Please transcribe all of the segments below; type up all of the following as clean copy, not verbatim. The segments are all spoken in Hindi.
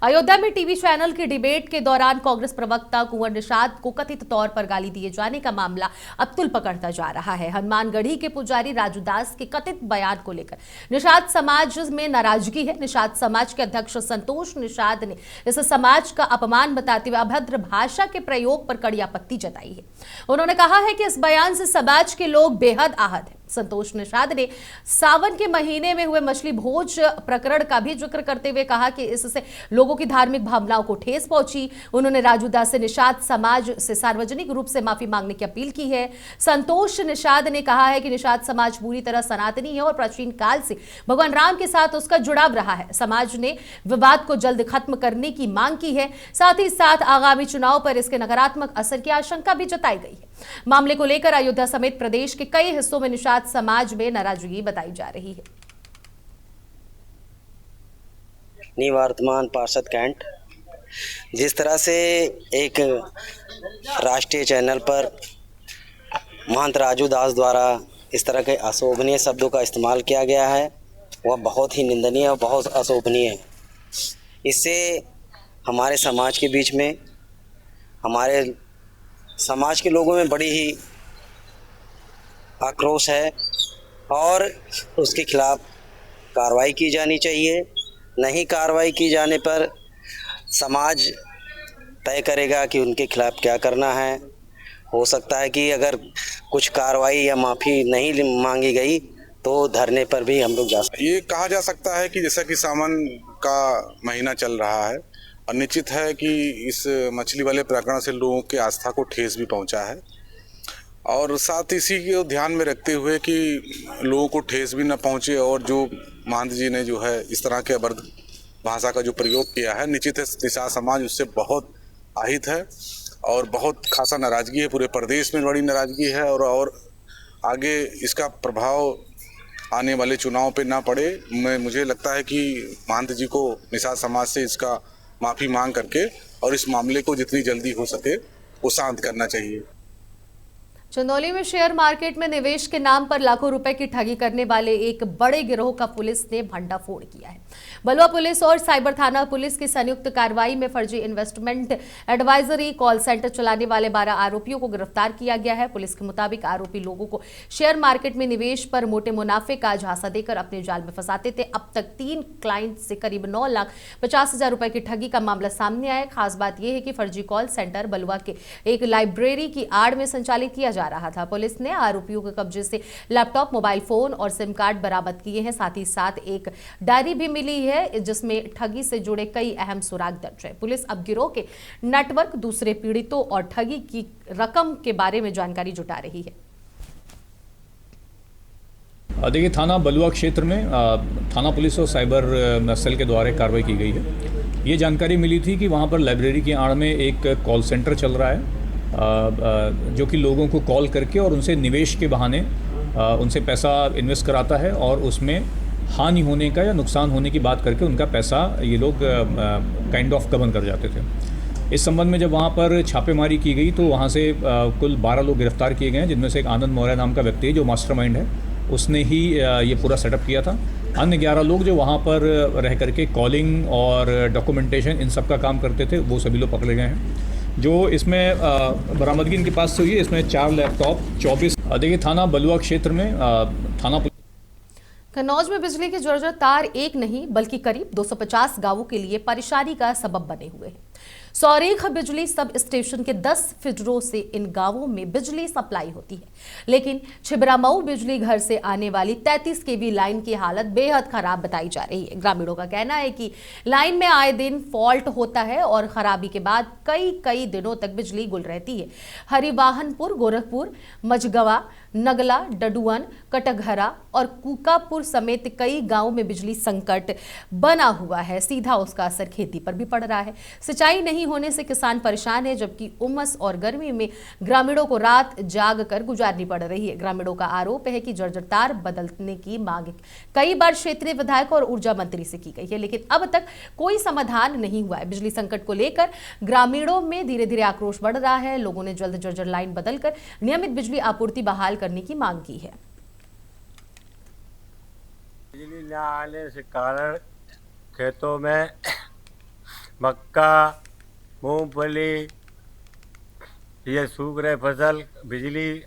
अयोध्या में टीवी चैनल की डिबेट के दौरान कांग्रेस प्रवक्ता कुंवर निषाद को कथित तौर पर गाली दिए जाने का मामला अब तुल पकड़ता जा रहा है। हनुमानगढ़ी के पुजारी राजू दास के कथित बयान को लेकर निषाद समाज में नाराजगी है। निषाद समाज के अध्यक्ष संतोष निषाद ने इस समाज का अपमान बताते हुए अभद्र भाषा के प्रयोग पर कड़ी आपत्ति जताई है। उन्होंने कहा है कि इस बयान से समाज के लोग बेहद आहत हैं। संतोष निषाद ने सावन के महीने में हुए मछली भोज प्रकरण का भी जिक्र करते हुए कहा कि इससे लोगों की धार्मिक भावनाओं को ठेस पहुंची। उन्होंने राजू दास से निषाद समाज से सार्वजनिक रूप से माफी मांगने की अपील की है। संतोष निषाद ने कहा है कि निषाद समाज पूरी तरह सनातनी है और प्राचीन काल से भगवान राम के साथ उसका जुड़ाव रहा है। समाज ने विवाद को जल्द खत्म करने की मांग की है। साथ ही साथ आगामी चुनाव पर इसके नकारात्मक असर की आशंका भी जताई गई है। मामले को लेकर अयोध्या समेत प्रदेश के कई हिस्सों में निषाद समाज में नाराजगी बताई जा रही है। निवर्तमान पार्षद कैंट जिस तरह से एक राष्ट्रीय चैनल पर महंत राजू दास द्वारा इस तरह के अशोभनीय शब्दों का इस्तेमाल किया गया है, वह बहुत ही निंदनीय और बहुत अशोभनीय है। इससे हमारे समाज के बीच में, हमारे समाज के लोगों में बड़ी ही आक्रोश है और उसके खिलाफ कार्रवाई की जानी चाहिए। नहीं कार्रवाई की जाने पर समाज तय करेगा कि उनके खिलाफ क्या करना है। हो सकता है कि अगर कुछ कार्रवाई या माफ़ी नहीं मांगी गई तो धरने पर भी हम लोग जा सकते हैं। ये कहा जा सकता है कि जैसा कि सावन का महीना चल रहा है और निश्चित है कि इस मछली वाले प्रकरण से लोगों की आस्था को ठेस भी पहुंचा है और साथ इसी को ध्यान में रखते हुए कि लोगों को ठेस भी न पहुंचे और जो महंत जी ने जो है इस तरह के अभद्र भाषा का जो प्रयोग किया है, निश्चित है निषाद समाज उससे बहुत आहित है और बहुत खासा नाराज़गी है। पूरे प्रदेश में बड़ी नाराज़गी है और आगे इसका प्रभाव आने वाले चुनाव पे ना पड़े। मुझे लगता है कि महंत जी को निषाद समाज से इसका माफ़ी मांग करके और इस मामले को जितनी जल्दी हो सके वो शांत करना चाहिए। चंदौली में शेयर मार्केट में निवेश के नाम पर लाखों रुपए की ठगी करने वाले एक बड़े गिरोह का पुलिस ने भंडाफोड़ किया है। बलुआ पुलिस और साइबर थाना पुलिस की संयुक्त कार्रवाई में फर्जी इन्वेस्टमेंट एडवाइजरी कॉल सेंटर चलाने वाले 12 आरोपियों को गिरफ्तार किया गया है। पुलिस के मुताबिक आरोपी लोगों को शेयर मार्केट में निवेश पर मोटे मुनाफे का झांसा देकर अपने जाल में फंसाते थे। अब तक 3 क्लाइंट से करीब 9,50,000 रुपए की ठगी का मामला सामने आया है। खास बात यह है कि फर्जी कॉल सेंटर बलुआ के एक लाइब्रेरी की आड़ में संचालित किया जा रहा था। पुलिस ने आरोपियों के कब्जे से लैपटॉप, मोबाइल फोन और सिम कार्ड बरामद किए हैं। साथ ही साथ एक डायरी भी मिली है जिसमें ठगी से जुड़े कई अहम सुराग दर्ज है। पुलिस अब गिरोह के नेटवर्क, दूसरे पीड़ितों और ठगी की रकम के बारे में जानकारी जुटा रही है। देखिए, थाना बलुआ क्षेत्र में थाना पुलिस और साइबर सेल के द्वारा कार्रवाई की गई है। ये जानकारी मिली थी कि वहाँ पर लाइब्रेरी की आड़ में एक कॉल सेंटर चल रहा है जो कि लोगों को कॉल करके और उनसे निवेश के बहाने उनसे पैसा इन्वेस्ट कराता है और उसमें हानि होने का या नुकसान होने की बात करके उनका पैसा ये लोग काइंड ऑफ गबन कर जाते थे। इस संबंध में जब वहाँ पर छापेमारी की गई तो वहाँ से कुल 12 लोग गिरफ्तार किए गए हैं, जिनमें से एक आनंद मौर्य नाम का व्यक्ति है जो मास्टरमाइंड है, उसने ही ये पूरा सेटअप किया था। अन्य 11 लोग जो वहाँ पर रह करके कॉलिंग और डॉक्यूमेंटेशन इन सब का काम करते थे, वो सभी लोग पकड़े गए हैं। जो इसमें बरामदगी इनके पास से हुई है, इसमें 4 लैपटॉप, 24। देखिए, थाना बलुआ क्षेत्र में थाना कन्नौज में बिजली के जर्जर तार एक नहीं बल्कि करीब 250 गांवों के लिए परेशानी का सबब बने हुए हैं। सौरेख बिजली सब स्टेशन के 10 फीडरों से इन गांवों में बिजली सप्लाई होती है, लेकिन छिबरामऊ बिजली घर से आने वाली 33 केवी लाइन की हालत बेहद खराब बताई जा रही है। ग्रामीणों का कहना है कि लाइन में आए दिन फॉल्ट होता है और खराबी के बाद कई दिनों तक बिजली गुल रहती है। हरिवाहनपुर, गोरखपुर, मझगवा, नगला, डडुअन, कटघरा और कुकापुर समेत कई गांवों में बिजली संकट बना हुआ है। सीधा उसका असर खेती पर भी पड़ रहा है। सिंचाई नहीं होने से किसान परेशान है, जबकि उमस और गर्मी में ग्रामीणों को रात जाग कर गुजारनी पड़ रही है। ग्रामीणों का आरोप है कि जर्जर तार बदलने की मांग कई बार क्षेत्रीय विधायक और ऊर्जा मंत्री से की गई है, लेकिन अब तक कोई समाधान नहीं हुआ है। बिजली संकट को लेकर ग्रामीणों में धीरे धीरे आक्रोश बढ़ रहा है। लोगों ने जल्द जर्जर लाइन बदलकर नियमित बिजली आपूर्ति बहाल करने की मांग की है। बिजली न आने से कारण खेतों में मक्का, मूंगफली, ये सूख रहे फसल। बिजली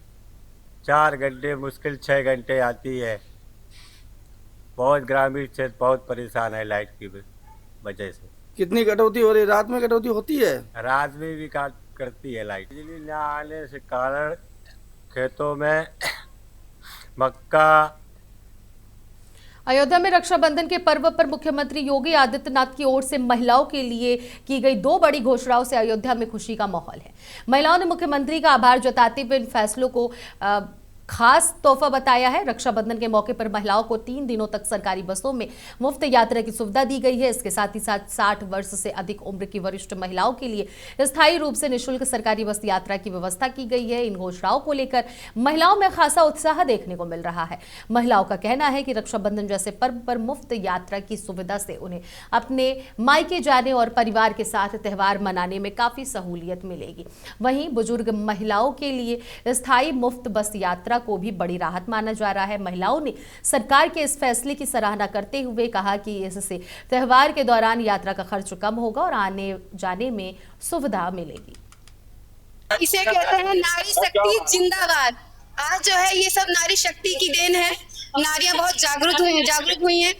4 घंटे मुश्किल 6 घंटे आती है। बहुत ग्रामीण क्षेत्र बहुत परेशान है लाइट की वजह से। कितनी कटौती हो रही है? रात में कटौती होती है? रात में भी काट करती है लाइट। बिजली न आने से कारण खेतों में मक्का। अयोध्या में रक्षाबंधन के पर्व पर मुख्यमंत्री योगी आदित्यनाथ की ओर से महिलाओं के लिए की गई 2 बड़ी घोषणाओं से अयोध्या में खुशी का माहौल है। महिलाओं ने मुख्यमंत्री का आभार जताते हुए इन फैसलों को खास तोहफा बताया है। रक्षाबंधन के मौके पर महिलाओं को 3 दिनों तक सरकारी बसों में मुफ्त यात्रा की सुविधा दी गई है। इसके साथ ही साथ 60 वर्ष से अधिक उम्र की वरिष्ठ महिलाओं के लिए स्थायी रूप से निःशुल्क सरकारी बस यात्रा की व्यवस्था की गई है। इन घोषणाओं को लेकर महिलाओं में खासा उत्साह देखने को मिल रहा है। महिलाओं का कहना है कि रक्षाबंधन जैसे पर्व पर मुफ्त यात्रा की सुविधा से उन्हें अपने मायके जाने और परिवार के साथ त्यौहार मनाने में काफी सहूलियत मिलेगी। वहीं बुजुर्ग महिलाओं के लिए स्थायी मुफ्त बस यात्रा को भी बड़ी राहत माना जा रहा है। महिलाओं ने सरकार के इस फैसले की सराहना करते हुए कहा कि इससे त्योहार के दौरान यात्रा का खर्च कम होगा और आने जाने में सुविधा मिलेगी। इसे कहते हैं नारी शक्ति जिंदाबाद। आज जो है ये सब नारी शक्ति की देन है। नारियां बहुत जागरूक हुई हैं।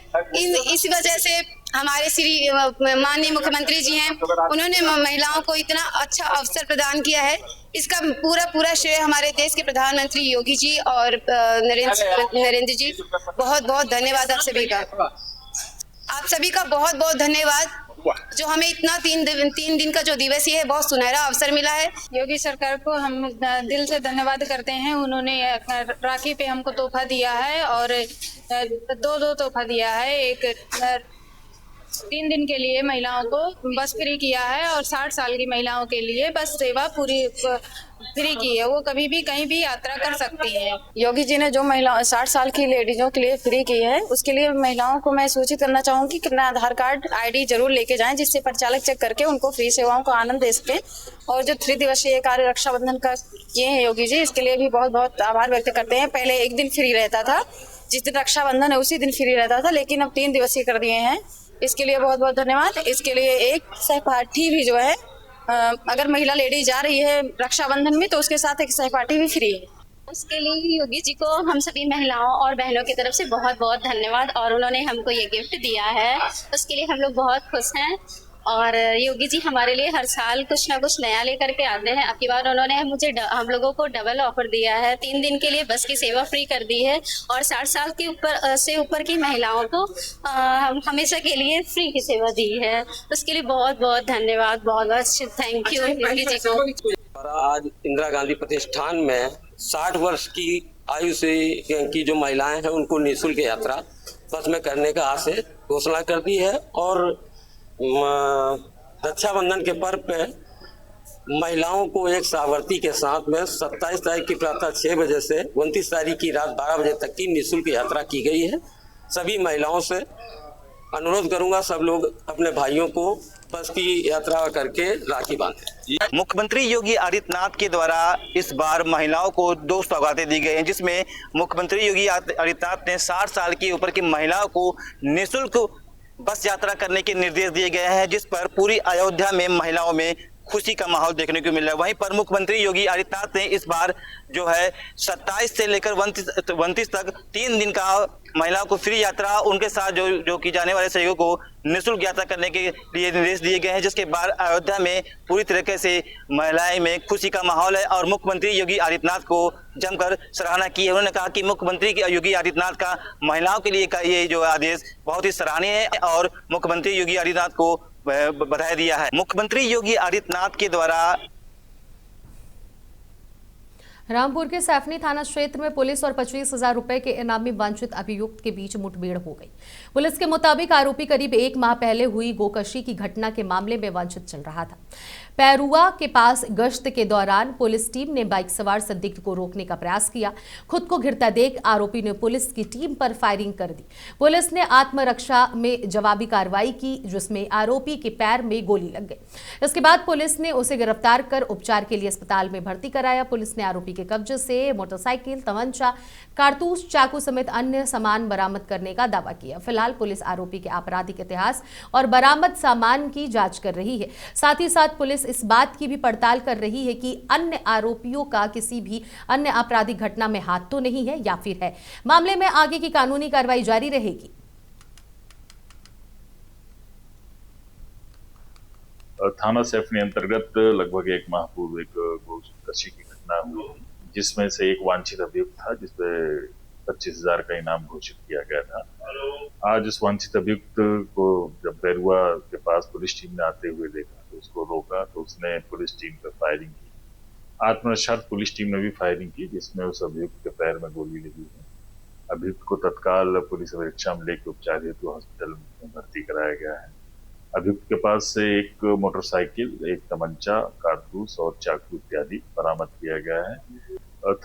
इस वजह से हमारे श्री माननीय मुख्यमंत्री जी हैं, उन्होंने महिलाओं को इतना अच्छा अवसर प्रदान किया है। इसका पूरा श्रेय हमारे देश के प्रधानमंत्री योगी जी और नरेंद्र जी। बहुत बहुत धन्यवाद आप सभी का। आप सभी का बहुत बहुत धन्यवाद जो हमें इतना 3 दिन का जो दिवस ये है बहुत सुनहरा अवसर मिला है। योगी सरकार को हम दिल से धन्यवाद करते हैं। उन्होंने राखी पे हमको तोहफा दिया है और 2 तोहफा दिया है। एक 3 दिन के लिए महिलाओं को बस फ्री किया है और 60 साल की महिलाओं के लिए बस सेवा पूरी फ्री की है। वो कभी भी कहीं भी यात्रा कर सकती है। योगी जी ने जो महिला 60 साल की लेडीजों के लिए फ्री की है, उसके लिए महिलाओं को मैं सूचित करना चाहूंगी कि अपना आधार कार्ड ID जरूर लेके जाएं, जिससे परिचालक चेक करके उनको फ्री सेवाओं का आनंद दे सके। और जो 3 दिवसीय कार्य रक्षाबंधन का किए हैं योगी जी, इसके लिए भी बहुत बहुत आभार व्यक्त करते हैं। पहले 1 दिन फ्री रहता था, जिस दिन रक्षाबंधन है उसी दिन फ्री रहता था, लेकिन अब 3 दिवसीय कर दिए हैं। इसके लिए बहुत बहुत धन्यवाद। इसके लिए एक सहपाठी भी जो है, अगर महिला लेडी जा रही है रक्षाबंधन में तो उसके साथ एक सहपाठी भी फ्री है। उसके लिए योगी जी को हम सभी महिलाओं और बहनों की तरफ से बहुत बहुत धन्यवाद। और उन्होंने हमको ये गिफ्ट दिया है, उसके लिए हम लोग बहुत खुश हैं। और योगी जी हमारे लिए हर साल कुछ ना कुछ नया लेकर के आते हैं। अब की बार उन्होंने हम लोगों को डबल ऑफर दिया है। 3 दिन के लिए बस की सेवा फ्री कर दी है और 60 साल के ऊपर की महिलाओं को हमेशा के लिए फ्री की सेवा दी है। उसके लिए बहुत बहुत धन्यवाद, बहुत बहुत थैंक यू योगी जी को। आज इंदिरा गांधी प्रतिष्ठान में 60 वर्ष की आयु से की जो महिलाएं हैं उनको निःशुल्क यात्रा बस में करने का आज से घोषणा कर दी है। और रक्षाबंधन के पर्व पे महिलाओं को एक सावर्ती के साथ में 27 तारीख की प्रातः 6 बजे से 29 तारीख की रात 12 बजे तक की निःशुल्क यात्रा की गई है। सभी महिलाओं से अनुरोध करूंगा, सब लोग अपने भाइयों को बस की यात्रा करके राखी बांधें। मुख्यमंत्री योगी आदित्यनाथ के द्वारा इस बार महिलाओं को 2 सौगातें दी गई हैं, जिसमें मुख्यमंत्री योगी आदित्यनाथ ने 60 साल की ऊपर की महिलाओं को निःशुल्क बस यात्रा करने के निर्देश दिए गए हैं, जिस पर पूरी अयोध्या में महिलाओं में खुशी का माहौल देखने को मिल रहा है। वहीं पर मुख्यमंत्री योगी आदित्यनाथ ने इस बार जो है 27 से लेकर 29 तक 3 दिन का महिलाओं को फ्री यात्रा, उनके साथ जो की जाने वाले सहयोगों को निःशुल्क यात्रा करने के लिए निर्देश दिए गए हैं, जिसके बाद अयोध्या में पूरी तरीके से महिलाएं में खुशी का माहौल है। और मुख्यमंत्री योगी आदित्यनाथ को जमकर सराहना की है। उन्होंने कहा कि मुख्यमंत्री योगी आदित्यनाथ का महिलाओं के लिए का ये जो आदेश बहुत ही सराहनीय है और मुख्यमंत्री योगी आदित्यनाथ को बधाई दिया है। मुख्यमंत्री योगी आदित्यनाथ के द्वारा रामपुर के सैफनी थाना क्षेत्र में पुलिस और 25,000 रुपए के इनामी वांछित अभियुक्त के बीच मुठभेड़ हो गई। पुलिस के मुताबिक आरोपी करीब 1 माह पहले हुई गोकशी की घटना के मामले में वांछित चल रहा था। पैरुआ के पास गश्त के दौरान पुलिस टीम ने बाइक सवार संदिग्ध को रोकने का प्रयास किया। खुद को घिरता देख आरोपी ने पुलिस की टीम पर फायरिंग कर दी। पुलिस ने आत्मरक्षा में जवाबी कार्रवाई की, जिसमें आरोपी के पैर में गोली लग गई। इसके बाद पुलिस ने उसे गिरफ्तार कर उपचार के लिए अस्पताल में भर्ती कराया। पुलिस ने आरोपी के के कब्जे से मोटरसाइकिल, तमंचा, कारतूस, चाकू समेत अन्य सामान बरामद करने का दावा किया। फिलहाल पुलिस आरोपी के आपराधिक इतिहास और बरामद सामान की जांच कर रही है। साथ ही साथ पुलिस इस बात की भी पड़ताल कर रही है कि अन्य आरोपियों का किसी भी अन्य आपराधिक घटना में हाथ तो नहीं है या फिर है। मामले में आगे की कानूनी कार्रवाई जारी रहेगी। थाना सैफनी अंतर्गत लगभग 1 माह पूर्व एक गोकशी की घटना हुई, जिसमें से एक वांछित अभियुक्त था, जिसपे 25,000 का इनाम घोषित किया गया था। आज उस वांछित अभियुक्त को जब बैरुआ के पास पुलिस टीम ने आते हुए देखा तो उसको रोका, तो उसने पुलिस टीम पर फायरिंग की। आत्मरक्षार्थ पुलिस टीम ने भी फायरिंग की, जिसमें उस अभियुक्त के पैर में गोली लगी है। अभियुक्त को तत्काल पुलिस अपेक्षा में लेकर उपचार हेतु हॉस्पिटल में भर्ती कराया गया है। अभियुक्त के पास से एक मोटरसाइकिल, एक तमंचा, कारतूस और चाकू इत्यादि बरामद किया गया है।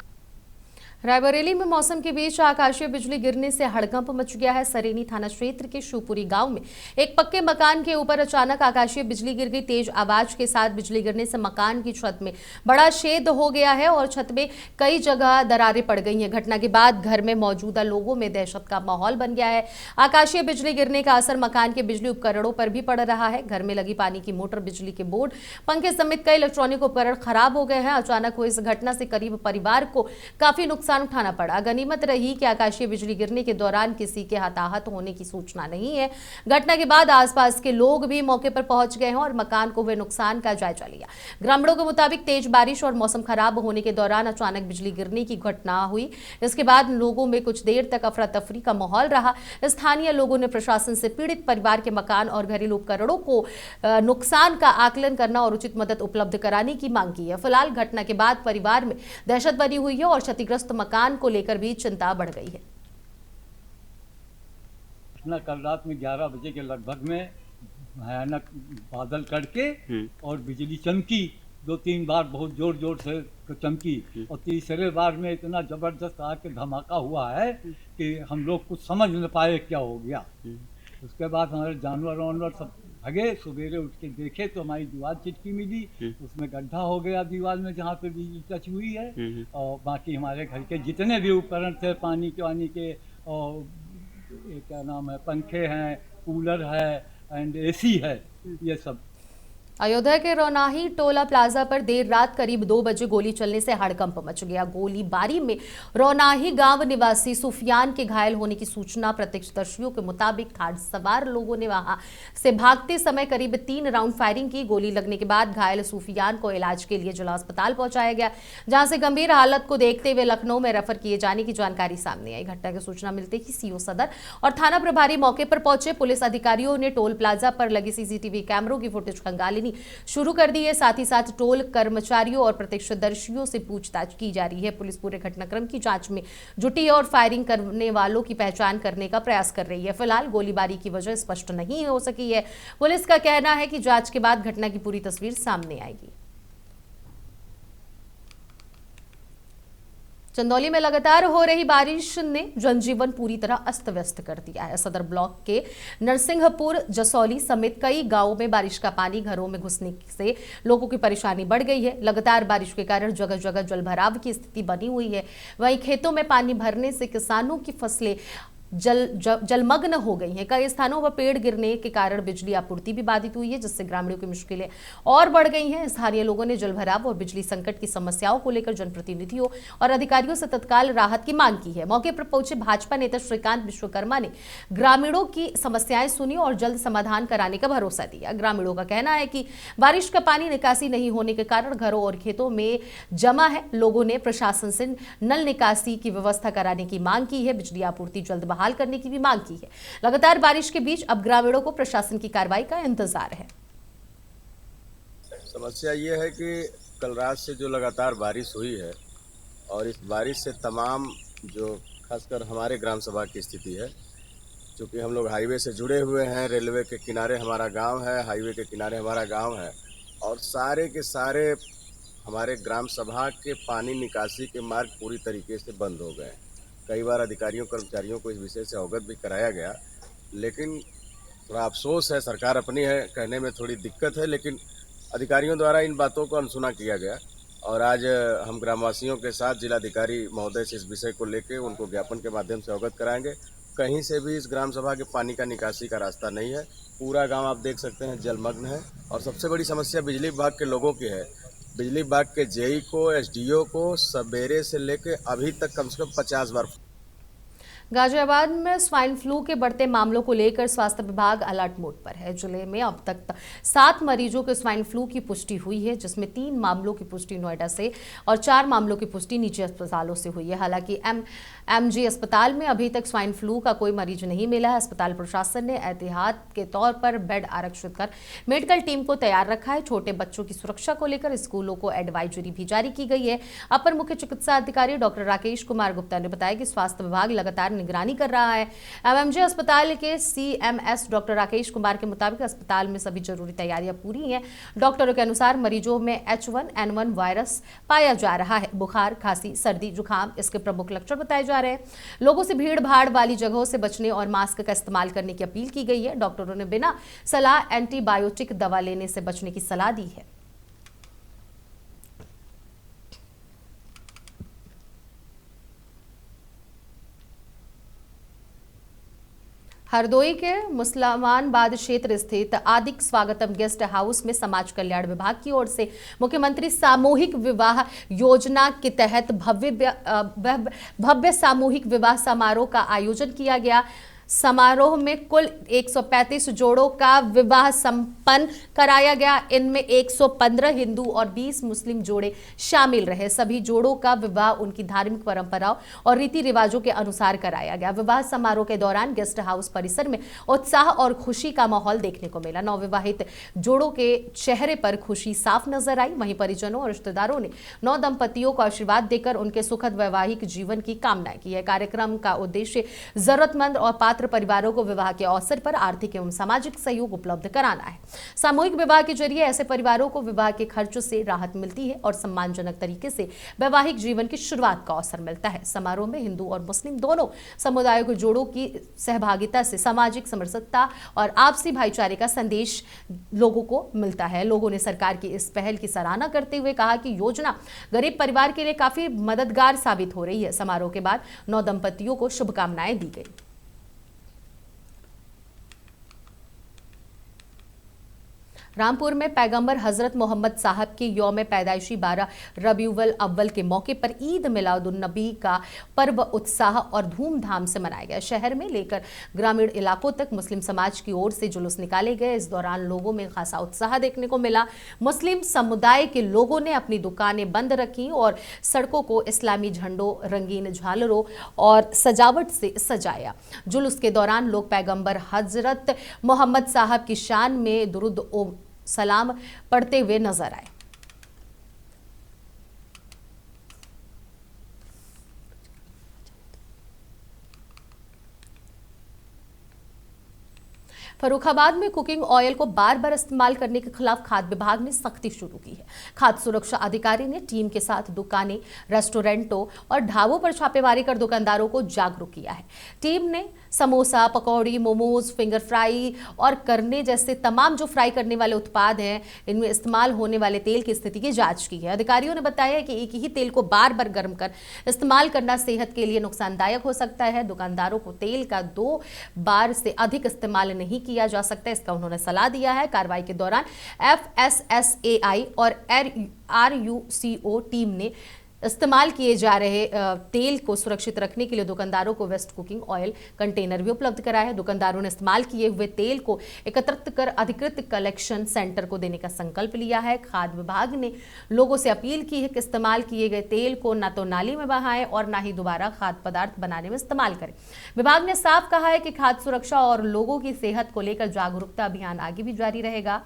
रायबरेली में मौसम के बीच आकाशीय बिजली गिरने से हड़कंप मच गया है। सरेनी थाना क्षेत्र के शिवपुरी गांव में एक पक्के मकान के ऊपर अचानक आकाशीय बिजली गिर गई। तेज आवाज के साथ बिजली गिरने से मकान की छत में बड़ा छेद हो गया है और छत में कई जगह दरारें पड़ गई हैं। घटना के बाद घर में मौजूदा लोगों में दहशत का माहौल बन गया है। आकाशीय बिजली गिरने का असर मकान के बिजली उपकरणों पर भी पड़ रहा है। घर में लगी पानी की मोटर, बिजली के बोर्ड, पंखे समेत कई इलेक्ट्रॉनिक उपकरण खराब हो गए हैं। अचानक हुई इस घटना से करीब परिवार को काफी नुकसान उठाना पड़ा। गनीमत रही कि आकाशीय बिजली गिरने के दौरान किसी के हताहत होने की सूचना नहीं है। घटना के बाद आसपास के लोग भी मौके पर पहुंच गए हैं और मकान को हुए नुकसान का जायजा लिया। ग्रामीणों के मुताबिक तेज बारिश और मौसम खराब होने के दौरान अचानक बिजली गिरने की घटना हुई। इसके बाद लोगों में कुछ देर तक अफरा तफरी का माहौल रहा। स्थानीय लोगों ने प्रशासन से पीड़ित परिवार के मकान और घरेलू उपकरणों को नुकसान का आकलन करना और उचित मदद उपलब्ध कराने की मांग की है। फिलहाल घटना के बाद परिवार में दहशत बनी हुई है और क्षतिग्रस्त मकान को लेकर भी चिंता बढ़ गई है। कल रात में 11 बजे के लगभग में भयानक बादल करके और बिजली चमकी, 2-3 बार बहुत जोर जोर से चमकी और तीसरे बार में इतना जबरदस्त आके धमाका हुआ है कि हम लोग कुछ समझ न पाए क्या हो गया। उसके बाद हमारे जानवर वानवर सब भगे। सवेरे उठ के देखे तो हमारी दीवार चिटकी मिली, उसमें गड्ढा हो गया दीवार में जहाँ पे बिजली टच हुई है। और बाकी हमारे घर के जितने भी उपकरण थे, पानी के और क्या नाम है, पंखे हैं, कूलर है एंड एसी है, ये सब। अयोध्या के रौनाही टोला प्लाजा पर देर रात करीब 2 बजे गोली चलने से हड़कंप मच गया। गोलीबारी में रौनाही गांव निवासी सुफियान के घायल होने की सूचना प्रत्यक्षदर्शियों के मुताबिक थार सवार लोगों ने वहां से भागते समय करीब 3 राउंड फायरिंग की। गोली लगने के बाद घायल सुफियान को इलाज के लिए जिला अस्पताल पहुंचाया गया, जहां से गंभीर हालत को देखते हुए लखनऊ में रेफर किए जाने की जानकारी सामने आई। घटना की सूचना मिलते ही सीओ सदर और थाना प्रभारी मौके पर पहुंचे। पुलिस अधिकारियों ने टोल प्लाजा पर लगे सीसीटीवी कैमरों की फुटेज खंगाली शुरू कर दी है। साथ ही साथ टोल कर्मचारियों और प्रत्यक्षदर्शियों से पूछताछ की जा रही है। पुलिस पूरे घटनाक्रम की जांच में जुटी है और फायरिंग करने वालों की पहचान करने का प्रयास कर रही है। फिलहाल गोलीबारी की वजह स्पष्ट नहीं हो सकी है। पुलिस का कहना है कि जांच के बाद घटना की पूरी तस्वीर सामने आएगी। चंदौली में लगातार हो रही बारिश ने जनजीवन पूरी तरह अस्त व्यस्त कर दिया है। सदर ब्लॉक के नरसिंहपुर, जसौली समेत कई गांवों में बारिश का पानी घरों में घुसने से लोगों की परेशानी बढ़ गई है। लगातार बारिश के कारण जगह जगह जलभराव की स्थिति बनी हुई है। वहीं खेतों में पानी भरने से किसानों की फसलें जलमग्न हो गई हैं। कई स्थानों पर पेड़ गिरने के कारण बिजली आपूर्ति भी बाधित हुई है, जिससे ग्रामीणों की मुश्किलें और बढ़ गई हैं। स्थानीय लोगों ने जलभराव और बिजली संकट की समस्याओं को लेकर जनप्रतिनिधियों और अधिकारियों से तत्काल राहत की मांग की है। मौके पर पहुंचे भाजपा नेता श्रीकांत विश्वकर्मा ने ग्रामीणों की समस्याएं सुनी और जल्द समाधान कराने का भरोसा दिया। ग्रामीणों का कहना है कि बारिश का पानी निकासी नहीं होने के कारण घरों और खेतों में जमा है। लोगों ने प्रशासन से नल निकासी की व्यवस्था कराने की मांग की है। बिजली आपूर्ति जल्द बहाल करने की भी मांग की है। लगातार बारिश के बीच अब ग्रामीणों को प्रशासन की कार्रवाई का इंतजार है। समस्या ये है कि कल रात से जो लगातार बारिश हुई है और इस बारिश से तमाम जो खासकर हमारे ग्राम सभा की स्थिति है, क्योंकि हम लोग हाईवे से जुड़े हुए हैं, रेलवे के किनारे हमारा गांव है, हाईवे के किनारे हमारा गांव है और सारे के सारे हमारे ग्राम सभा के पानी निकासी के मार्ग पूरी तरीके से बंद हो गए। कई बार अधिकारियों कर्मचारियों को इस विषय से अवगत भी कराया गया, लेकिन थोड़ा अफसोस है, सरकार अपनी है, कहने में थोड़ी दिक्कत है, लेकिन अधिकारियों द्वारा इन बातों को अनसुना किया गया और आज हम ग्रामवासियों के साथ जिलाधिकारी महोदय से इस विषय को लेकर उनको ज्ञापन के माध्यम से अवगत कराएंगे। कहीं से भी इस ग्राम सभा के पानी का निकासी का रास्ता नहीं है। पूरा गांव आप देख सकते हैं जलमग्न है। और सबसे बड़ी समस्या बिजली विभाग के लोगों की है। बिजली विभाग के जेई को, एसडीओ को सवेरे से लेकर अभी तक कम से कम 50 बार। गाजियाबाद में स्वाइन फ्लू के बढ़ते मामलों को लेकर स्वास्थ्य विभाग अलर्ट मोड पर है। जिले में अब तक 7 मरीजों के स्वाइन फ्लू की पुष्टि हुई है, जिसमें 3 मामलों की पुष्टि नोएडा से और 4 मामलों की पुष्टि निजी अस्पतालों से हुई है। हालांकि एमजी अस्पताल में अभी तक स्वाइन फ्लू का कोई मरीज नहीं मिला है। अस्पताल प्रशासन ने एहतियात के तौर पर बेड आरक्षित कर मेडिकल टीम को तैयार रखा है। छोटे बच्चों की सुरक्षा को लेकर स्कूलों को एडवाइजरी भी जारी की गई है। अपर मुख्य चिकित्सा अधिकारी डॉक्टर राकेश कुमार गुप्ता ने बताया कि स्वास्थ्य विभाग लगातार निगरानी कर रहा है। एमएमजे अस्पताल के सीएमएस डॉक्टर राकेश कुमार के मुताबिक अस्पताल में सभी जरूरी तैयारियां पूरी हैं। डॉक्टरों के अनुसार मरीजों में H1N1 वायरस पाया जा रहा है। बुखार, खांसी, सर्दी, जुकाम इसके प्रमुख लक्षण बताए जा रहे हैं। लोगों से भीड़ भाड़ वाली जगहों से बचने और मास्क का इस्तेमाल करने की अपील की गई है। डॉक्टरों ने बिना सलाह एंटीबायोटिक दवा लेने से बचने की सलाह दी है। हरदोई के मुसलमानबाद क्षेत्र स्थित आदिक स्वागतम गेस्ट हाउस में समाज कल्याण विभाग की ओर से मुख्यमंत्री सामूहिक विवाह योजना के तहत भव्य सामूहिक विवाह समारोह का आयोजन किया गया। समारोह में कुल 135 जोड़ों का विवाह संपन्न कराया गया। इनमें 115 हिंदू और 20 मुस्लिम जोड़े शामिल रहे। सभी जोड़ों का विवाह उनकी धार्मिक परंपराओं और रीति रिवाजों के अनुसार कराया गया। विवाह समारोह के दौरान गेस्ट हाउस परिसर में उत्साह और खुशी का माहौल देखने को मिला। नवविवाहित जोड़ों के चेहरे पर खुशी साफ नजर आई। वहीं परिजनों और रिश्तेदारों ने नव दंपतियों को आशीर्वाद देकर उनके सुखद वैवाहिक जीवन की कामनाएं की है। कार्यक्रम का उद्देश्य जरूरतमंद और परिवारों को विवाह के अवसर पर आर्थिक एवं सामाजिक सहयोग उपलब्ध कराना है। सामूहिक विवाह के जरिए ऐसे परिवारों को विवाह के खर्चों से राहत मिलती है और सम्मानजनक तरीके से वैवाहिक जीवन की शुरुआत का अवसर मिलता है। समारोह में हिंदू और मुस्लिम दोनों समुदायों के जोड़ों की सहभागिता से सामाजिक समरसता और आपसी भाईचारे का संदेश लोगों को मिलता है। लोगों ने सरकार की इस पहल की सराहना करते हुए कहा कि योजना गरीब परिवार के लिए काफी मददगार साबित हो रही है। समारोह के बाद नौ दंपतियों को शुभकामनाएं दी गई। रामपुर में पैगंबर हजरत मोहम्मद साहब के यौम पैदाइशी 12 रबीउल अव्वल के मौके पर ईद मिलादुन नबी का पर्व उत्साह और धूमधाम से मनाया गया। शहर में लेकर ग्रामीण इलाकों तक मुस्लिम समाज की ओर से जुलूस निकाले गए। इस दौरान लोगों में खासा उत्साह देखने को मिला। मुस्लिम समुदाय के लोगों ने अपनी दुकानें बंद रखी और सड़कों को इस्लामी झंडों, रंगीन झालरों और सजावट से सजाया। जुलूस के दौरान लोग पैगंबर हजरत मोहम्मद साहब की शान में दुरूद ओ सलाम पढ़ते हुए नजर आए। फर्रुखाबाद में कुकिंग ऑयल को बार बार इस्तेमाल करने के खिलाफ खाद्य विभाग ने सख्ती शुरू की है। खाद्य सुरक्षा अधिकारी ने टीम के साथ दुकानें, रेस्टोरेंटों और ढाबों पर छापेमारी कर दुकानदारों को जागरूक किया है। टीम ने समोसा, पकौड़ी, मोमोज, फिंगर फ्राई और करने जैसे तमाम जो फ्राई करने वाले उत्पाद हैं, इनमें इस्तेमाल होने वाले तेल की स्थिति की जांच की है। अधिकारियों ने बताया कि एक ही तेल को बार बार गर्म कर इस्तेमाल करना सेहत के लिए नुकसानदायक हो सकता है। दुकानदारों को तेल का 2 बार से अधिक इस्तेमाल नहीं किया जा सकता, इसका उन्होंने सलाह दिया है। कार्रवाई के दौरान FSSAI और RUCO टीम ने इस्तेमाल किए जा रहे तेल को सुरक्षित रखने के लिए दुकानदारों को वेस्ट कुकिंग ऑयल कंटेनर भी उपलब्ध कराया है। दुकानदारों ने इस्तेमाल किए हुए तेल को एकत्रित कर अधिकृत कलेक्शन सेंटर को देने का संकल्प लिया है। खाद्य विभाग ने लोगों से अपील की है कि इस्तेमाल किए गए तेल को न तो नाली में बहाएं और न ही दोबारा खाद्य पदार्थ बनाने में इस्तेमाल करें। विभाग ने साफ कहा है कि खाद्य सुरक्षा और लोगों की सेहत को लेकर जागरूकता अभियान आगे भी जारी रहेगा।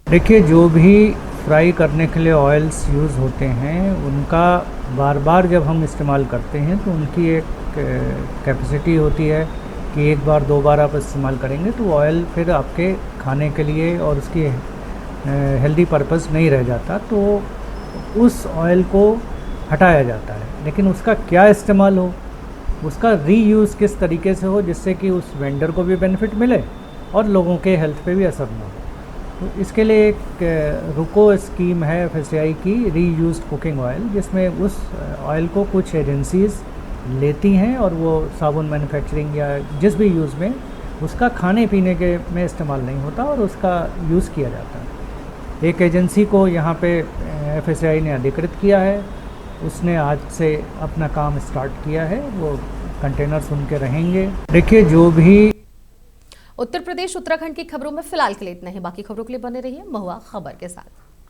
देखिए, जो भी फ्राई करने के लिए ऑयल्स यूज़ होते हैं उनका बार बार जब हम इस्तेमाल करते हैं तो उनकी एक कैपेसिटी होती है कि एक बार 2 बार आप इस्तेमाल करेंगे तो ऑयल फिर आपके खाने के लिए और उसकी हेल्दी पर्पस नहीं रह जाता, तो उस ऑयल को हटाया जाता है। लेकिन उसका क्या इस्तेमाल हो, उसका रीयूज़ किस तरीके से हो जिससे कि उस वेंडर को भी बेनिफिट मिले और लोगों के हेल्थ पे भी असर ना हो। तो इसके लिए एक रुको स्कीम है FSSAI की, रीयूज्ड कुकिंग ऑयल, जिसमें उस ऑयल को कुछ एजेंसीज़ लेती हैं और वो साबुन मैन्युफैक्चरिंग या जिस भी यूज़ में उसका खाने पीने के में इस्तेमाल नहीं होता और उसका यूज़ किया जाता है। एक एजेंसी को यहाँ पे FSSAI ने अधिकृत किया है, उसने आज से अपना काम स्टार्ट किया है, वो कंटेनर्स उनके रहेंगे। देखिए जो भी उत्तर प्रदेश उत्तराखंड की खबरों में फिलहाल के लिए इतना ही। बाकी खबरों के लिए बने रहिए महुआ खबर के साथ।